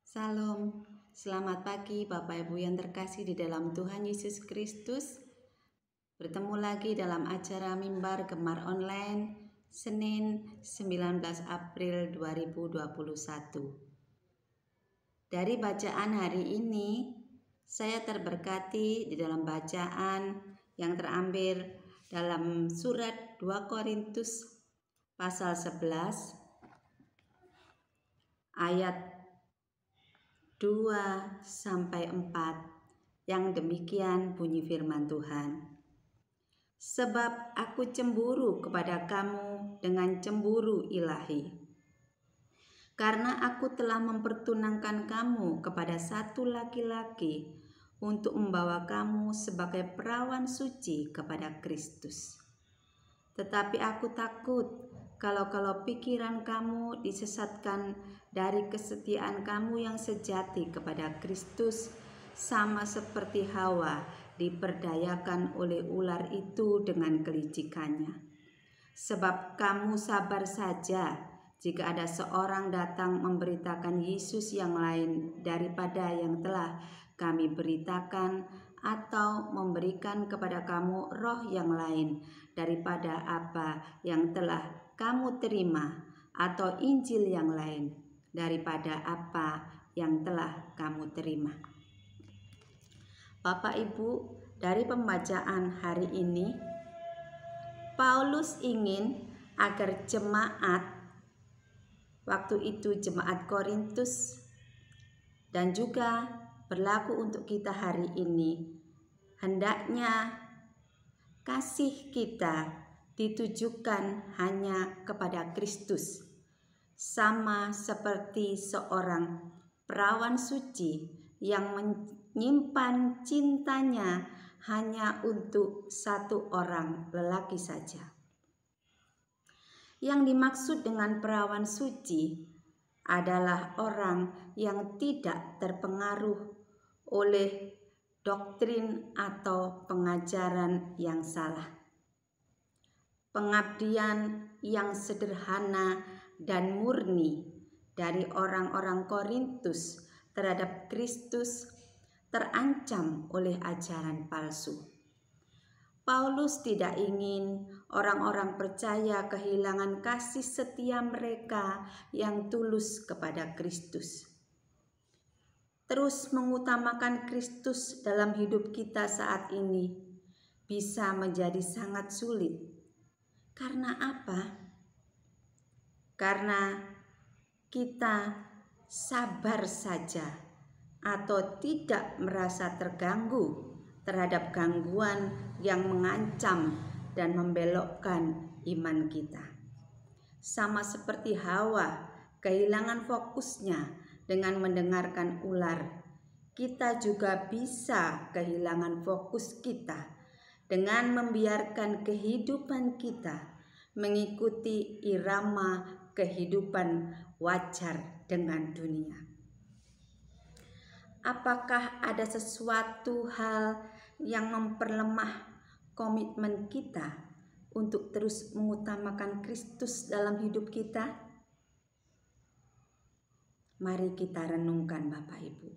Salam, selamat pagi Bapak Ibu yang terkasih di dalam Tuhan Yesus Kristus. Bertemu lagi dalam acara Mimbar Gemar Online Senin 19 April 2021. Dari bacaan hari ini, saya terberkati di dalam bacaan yang terambil dalam surat 2 Korintus pasal 11 ayat 2-4 yang demikian bunyi firman Tuhan. Sebab aku cemburu kepada kamu dengan cemburu ilahi, karena aku telah mempertunangkan kamu kepada satu laki-laki untuk membawa kamu sebagai perawan suci kepada Kristus. Tetapi aku takut kalau pikiran kamu disesatkan dari kesetiaan kamu yang sejati kepada Kristus, sama seperti Hawa diperdayakan oleh ular itu dengan kelicikannya. Sebab kamu sabar saja jika ada seorang datang memberitakan Yesus yang lain daripada yang telah kami beritakan, atau memberikan kepada kamu roh yang lain daripada apa yang telah kamu terima, atau Injil yang lain daripada apa yang telah kamu terima. Bapak Ibu, dari pembacaan hari ini, Paulus ingin agar jemaat, waktu itu jemaat Korintus, dan juga berlaku untuk kita hari ini, hendaknya kasih kita ditujukan hanya kepada Kristus, sama seperti seorang perawan suci yang menyimpan cintanya hanya untuk satu orang lelaki saja. Yang dimaksud dengan perawan suci adalah orang yang tidak terpengaruh oleh doktrin atau pengajaran yang salah. Pengabdian yang sederhana dan murni dari orang-orang Korintus terhadap Kristus terancam oleh ajaran palsu. Paulus tidak ingin orang-orang percaya kehilangan kasih setia mereka yang tulus kepada Kristus. Terus mengutamakan Kristus dalam hidup kita saat ini bisa menjadi sangat sulit. Karena apa? Karena kita sabar saja atau tidak merasa terganggu terhadap gangguan yang mengancam dan membelokkan iman kita. Sama seperti Hawa kehilangan fokusnya dengan mendengarkan ular, kita juga bisa kehilangan fokus kita dengan membiarkan kehidupan kita mengikuti irama kehidupan wajar dengan dunia. Apakah ada sesuatu hal yang memperlemah komitmen kita untuk terus mengutamakan Kristus dalam hidup kita? Mari kita renungkan Bapak Ibu.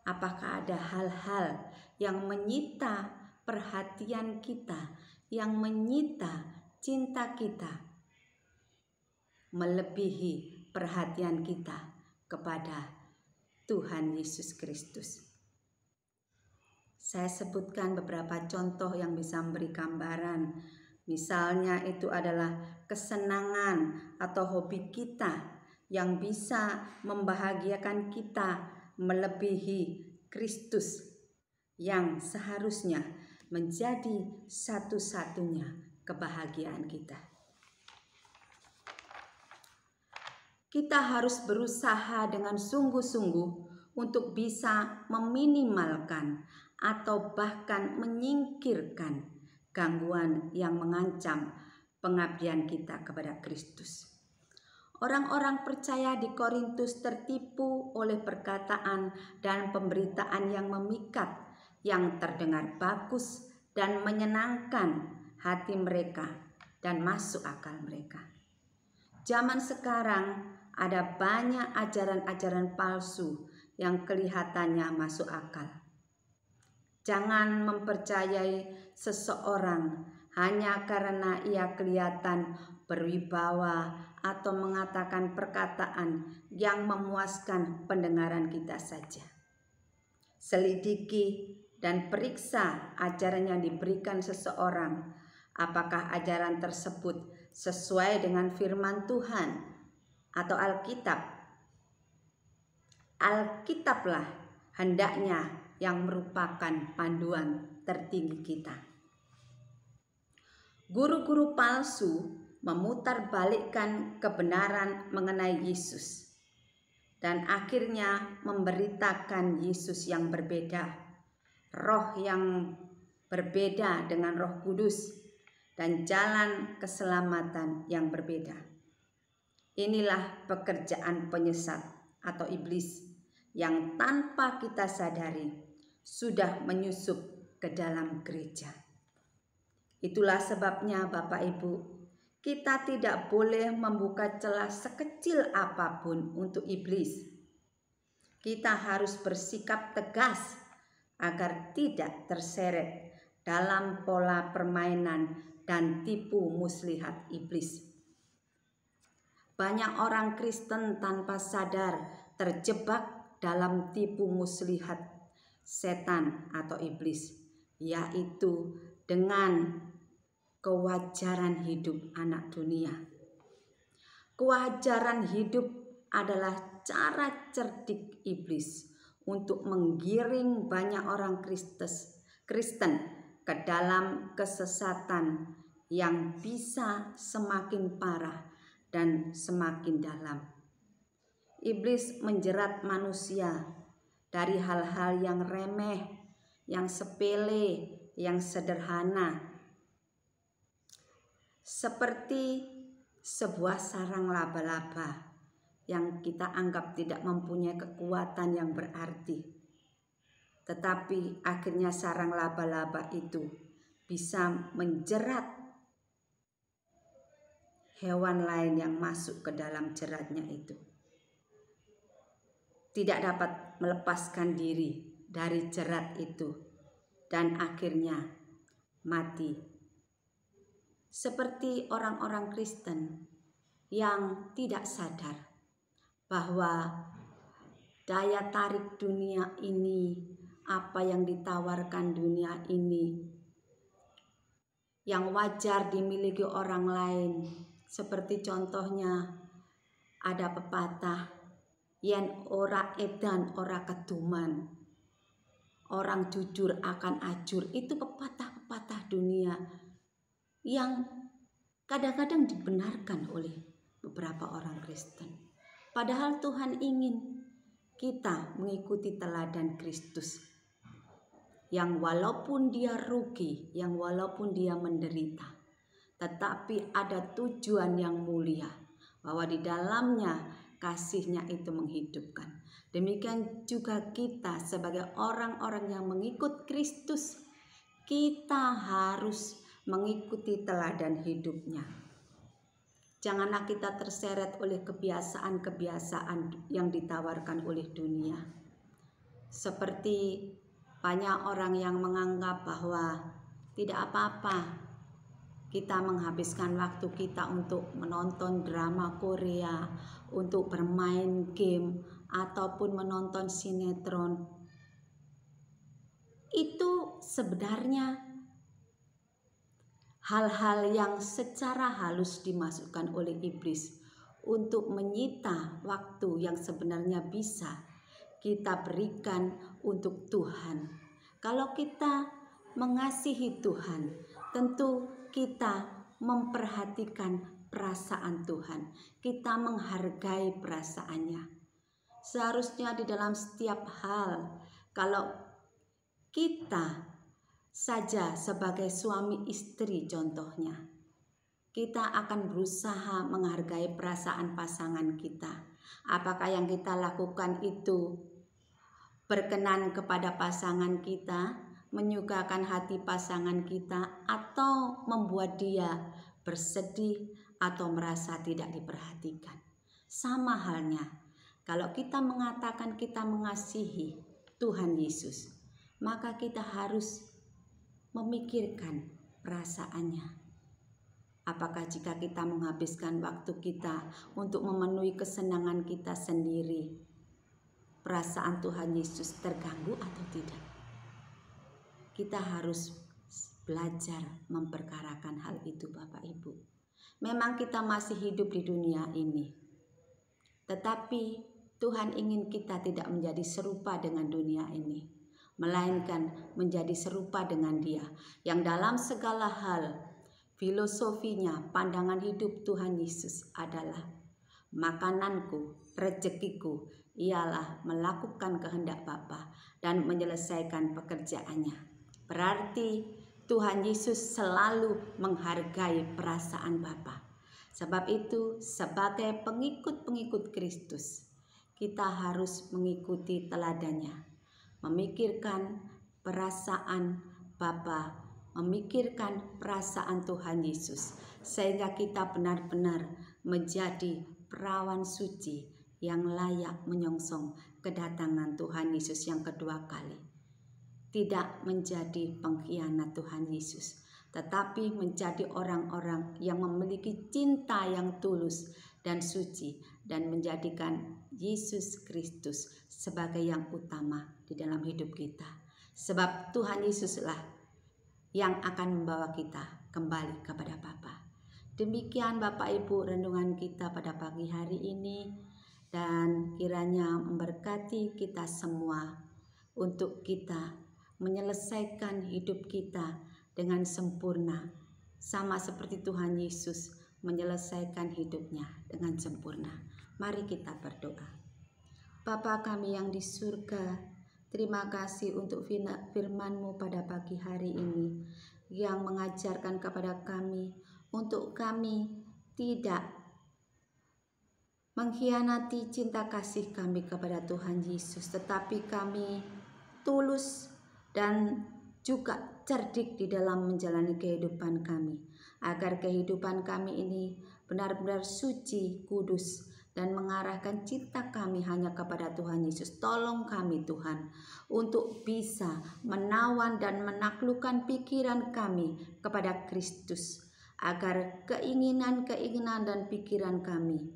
Apakah ada hal-hal yang menyita perhatian kita, yang menyita cinta kita, melebihi perhatian kita kepada Tuhan Yesus Kristus? Saya sebutkan beberapa contoh yang bisa memberi gambaran. Misalnya itu adalah kesenangan atau hobi kita yang bisa membahagiakan kita melebihi Kristus yang seharusnya menjadi satu-satunya kebahagiaan kita. Kita harus berusaha dengan sungguh-sungguh untuk bisa meminimalkan atau bahkan menyingkirkan gangguan yang mengancam pengabdian kita kepada Kristus. Orang-orang percaya di Korintus tertipu oleh perkataan dan pemberitaan yang memikat, yang terdengar bagus dan menyenangkan hati mereka dan masuk akal mereka. Zaman sekarang ada banyak ajaran-ajaran palsu yang kelihatannya masuk akal. Jangan mempercayai seseorang hanya karena ia kelihatan berwibawa atau mengatakan perkataan yang memuaskan pendengaran kita saja. Selidiki dan periksa ajaran yang diberikan seseorang, apakah ajaran tersebut sesuai dengan firman Tuhan atau Alkitab. Alkitablah hendaknya yang merupakan panduan tertinggi kita. Guru-guru palsu memutarbalikkan kebenaran mengenai Yesus dan akhirnya memberitakan Yesus yang berbeda, roh yang berbeda dengan Roh Kudus, dan jalan keselamatan yang berbeda. Inilah pekerjaan penyesat atau iblis yang tanpa kita sadari sudah menyusup ke dalam gereja. Itulah sebabnya Bapak Ibu, kita tidak boleh membuka celah sekecil apapun untuk iblis. Kita harus bersikap tegas agar tidak terseret dalam pola permainan dan tipu muslihat iblis. Banyak orang Kristen tanpa sadar terjebak dalam tipu muslihat setan atau iblis, yaitu dengan kewajaran hidup anak dunia. Kewajaran hidup adalah cara cerdik iblis untuk menggiring banyak orang Kristen ke dalam kesesatan yang bisa semakin parah dan semakin dalam. Iblis menjerat manusia dari hal-hal yang remeh, yang sepele, yang sederhana, seperti sebuah sarang laba-laba yang kita anggap tidak mempunyai kekuatan yang berarti. Tetapi akhirnya sarang laba-laba itu bisa menjerat hewan lain yang masuk ke dalam jeratnya itu. Tidak dapat melepaskan diri dari jerat itu dan akhirnya mati. Seperti orang-orang Kristen yang tidak sadar bahwa daya tarik dunia ini, apa yang ditawarkan dunia ini, yang wajar dimiliki orang lain, seperti contohnya ada pepatah, yen ora edan ora keduman, orang jujur akan ajur. Itu pepatah-pepatah dunia yang kadang-kadang dibenarkan oleh beberapa orang Kristen. Padahal Tuhan ingin kita mengikuti teladan Kristus, yang walaupun dia rugi, yang walaupun dia menderita, tetapi ada tujuan yang mulia, bahwa di dalamnya kasih-Nya itu menghidupkan. Demikian juga kita sebagai orang-orang yang mengikut Kristus, kita harus mengikuti teladan hidupnya. Janganlah kita terseret oleh kebiasaan-kebiasaan yang ditawarkan oleh dunia. Seperti banyak orang yang menganggap bahwa tidak apa-apa kita menghabiskan waktu kita untuk menonton drama Korea, untuk bermain game, ataupun menonton sinetron. Itu sebenarnya hal-hal yang secara halus dimasukkan oleh iblis untuk menyita waktu yang sebenarnya bisa kita berikan untuk Tuhan. Kalau kita mengasihi Tuhan, tentu kita memperhatikan perasaan Tuhan. Kita menghargai perasaannya. Seharusnya di dalam setiap hal, kalau kita saja sebagai suami istri contohnya, kita akan berusaha menghargai perasaan pasangan kita. Apakah yang kita lakukan itu berkenan kepada pasangan kita, menyukakan hati pasangan kita, atau membuat dia bersedih atau merasa tidak diperhatikan. Sama halnya, kalau kita mengatakan kita mengasihi Tuhan Yesus, maka kita harus memikirkan perasaannya. Apakah jika kita menghabiskan waktu kita untuk memenuhi kesenangan kita sendiri, perasaan Tuhan Yesus terganggu atau tidak? Kita harus belajar memperkarakan hal itu, Bapak Ibu. Memang kita masih hidup di dunia ini, tetapi Tuhan ingin kita tidak menjadi serupa dengan dunia ini, melainkan menjadi serupa dengan Dia, yang dalam segala hal filosofinya, pandangan hidup Tuhan Yesus adalah makananku, rezekiku ialah melakukan kehendak Bapa dan menyelesaikan pekerjaannya. Berarti Tuhan Yesus selalu menghargai perasaan Bapa. Sebab itu, sebagai pengikut-pengikut Kristus, kita harus mengikuti teladannya, memikirkan perasaan Bapa, memikirkan perasaan Tuhan Yesus, sehingga kita benar-benar menjadi perawan suci yang layak menyongsong kedatangan Tuhan Yesus yang kedua kali. Tidak menjadi pengkhianat Tuhan Yesus, tetapi menjadi orang-orang yang memiliki cinta yang tulus dan suci, dan menjadikan Yesus Kristus sebagai yang utama di dalam hidup kita. Sebab Tuhan Yesuslah yang akan membawa kita kembali kepada Bapa. Demikian Bapak Ibu renungan kita pada pagi hari ini, dan kiranya memberkati kita semua untuk kita menyelesaikan hidup kita dengan sempurna, sama seperti Tuhan Yesus menyelesaikan hidupnya dengan sempurna. Mari kita berdoa. Bapa kami yang di surga, terima kasih untuk firman-Mu pada pagi hari ini yang mengajarkan kepada kami untuk kami tidak mengkhianati cinta kasih kami kepada Tuhan Yesus, tetapi kami tulus dan juga cerdik di dalam menjalani kehidupan kami, agar kehidupan kami ini benar-benar suci, kudus, dan mengarahkan cinta kami hanya kepada Tuhan Yesus. Tolong kami Tuhan untuk bisa menawan dan menaklukkan pikiran kami kepada Kristus, agar keinginan-keinginan dan pikiran kami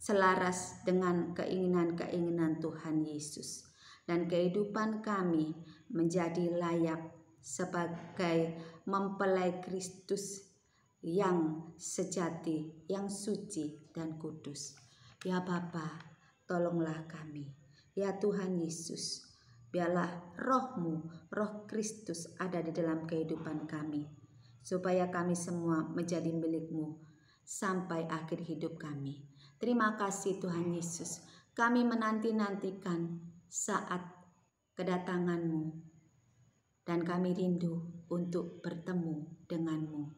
selaras dengan keinginan-keinginan Tuhan Yesus, dan kehidupan kami menjadi layak sebagai mempelai Kristus yang sejati, yang suci dan kudus. Ya Bapa, tolonglah kami. Ya Tuhan Yesus, biarlah Roh-Mu, Roh Kristus ada di dalam kehidupan kami, supaya kami semua menjadi milik-Mu sampai akhir hidup kami. Terima kasih Tuhan Yesus. Kami menanti-nantikan saat kedatangan-Mu, dan kami rindu untuk bertemu dengan-Mu.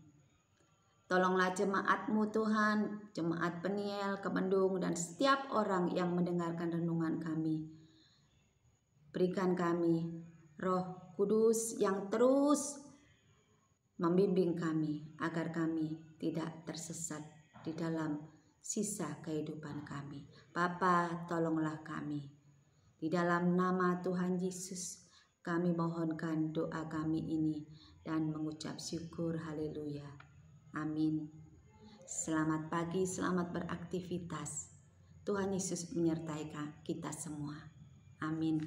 Tolonglah jemaat-Mu Tuhan, jemaat Peniel, Kemendung, dan setiap orang yang mendengarkan renungan kami. Berikan kami Roh Kudus yang terus membimbing kami, agar kami tidak tersesat di dalam sisa kehidupan kami. Bapa, tolonglah kami. Di dalam nama Tuhan Yesus, kami mohonkan doa kami ini dan mengucap syukur. Haleluya. Amin. Selamat pagi, selamat beraktivitas. Tuhan Yesus menyertai kita semua. Amin.